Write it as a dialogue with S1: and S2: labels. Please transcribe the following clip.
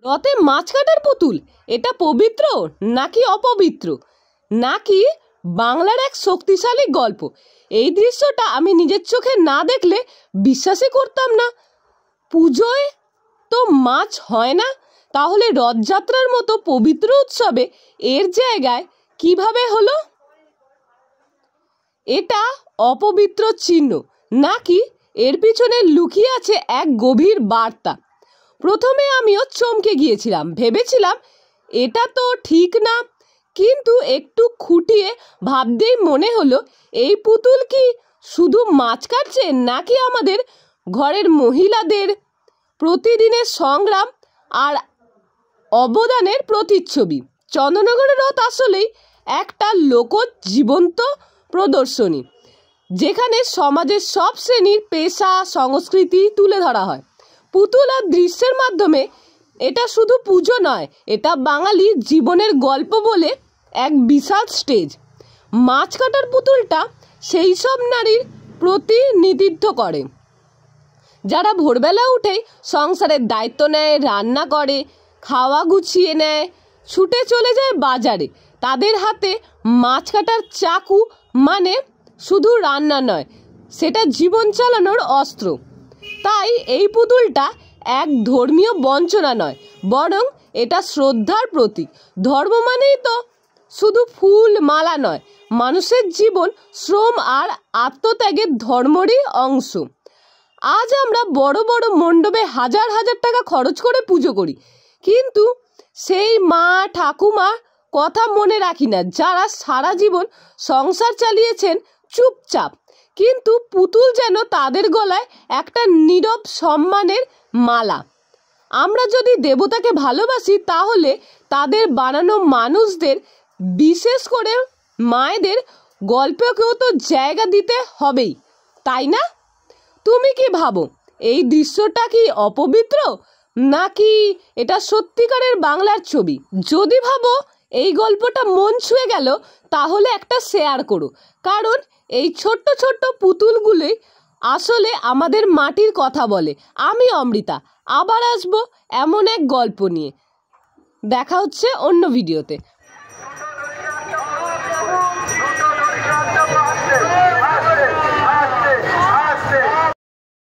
S1: রথে মাছ কাটার পুতুল এটা পবিত্র নাকি অপবিত্র, নাকি বাংলার এক শক্তিশালী গল্প? এই দৃশ্যটা আমি নিজের চোখে না দেখলে বিশ্বাসই করতাম না। পুজোয় তো মাছ হয় না, তাহলে রথযাত্রার মতো পবিত্র উৎসবে এর জায়গায় কিভাবে হলো? এটা অপবিত্র চিহ্ন নাকি এর পিছনে লুকিয়ে আছে এক গভীর বার্তা? প্রথমে আমিও চমকে গিয়েছিলাম, ভেবেছিলাম এটা তো ঠিক না, কিন্তু একটু খুঁটিয়ে ভাবতেই মনে হলো এই পুতুল কি শুধু মাছ কাটছে, নাকি আমাদের ঘরের মহিলাদের প্রতিদিনের সংগ্রাম আর অবদানের প্রতিচ্ছবি? চন্দননগরের রথ আসলেই একটা লোকজ জীবন্ত প্রদর্শনী, যেখানে সমাজের সব শ্রেণীর পেশা সংস্কৃতি তুলে ধরা হয় পুতুল আর দৃশ্যের মাধ্যমে। এটা শুধু পুজো নয়, এটা বাঙালি জীবনের গল্প বলে এক বিশাল স্টেজ। মাছ কাটার পুতুলটা সেই সব নারীর প্রতিনিধিত্ব করে যারা ভোরবেলা উঠেই সংসারের দায়িত্ব নেয়, রান্না করে, খাওয়া গুছিয়ে নেয়, ছুটে চলে যায় বাজারে। তাদের হাতে মাছ কাটার চাকু মানে শুধু রান্না নয়, সেটা জীবন চালানোর অস্ত্র। তাই এই পুতুলটা এক ধর্মীয় বঞ্চনা নয়, বরং এটা শ্রদ্ধার প্রতীক। ধর্ম মানেই তো শুধু ফুল মালা নয়, মানুষের জীবন, শ্রম আর আত্মত্যাগের ধর্মেরই অংশ। আজ আমরা বড় বড় মণ্ডপে হাজার হাজার টাকা খরচ করে পুজো করি, কিন্তু সেই মা ঠাকুমা কথা মনে রাখি না যারা সারা জীবন সংসার চালিয়েছেন চুপচাপ। কিন্তু পুতুল যেন তাদের গলায় একটা নীরব সম্মানের মালা। আমরা যদি দেবতাকে ভালোবাসি, তাহলে তাদের বানানো মানুষদের, বিশেষ করে মায়েদের গল্পকেও তো জায়গা দিতে হবেই, তাই না? তুমি কি ভাবো, এই দৃশ্যটা কি অপবিত্র, নাকি এটা সত্যিকারের বাংলার ছবি? যদি ভাবো এই গল্পটা মন ছুঁয়ে গেল, তাহলে একটা শেয়ার করো, কারণ এই ছোট্ট ছোট্ট পুতুলগুলি আসলে আমাদের মাটির কথা বলে। আমি অমৃতা, আবার আসবো এমন এক গল্প নিয়ে। দেখা হচ্ছে অন্য ভিডিওতে।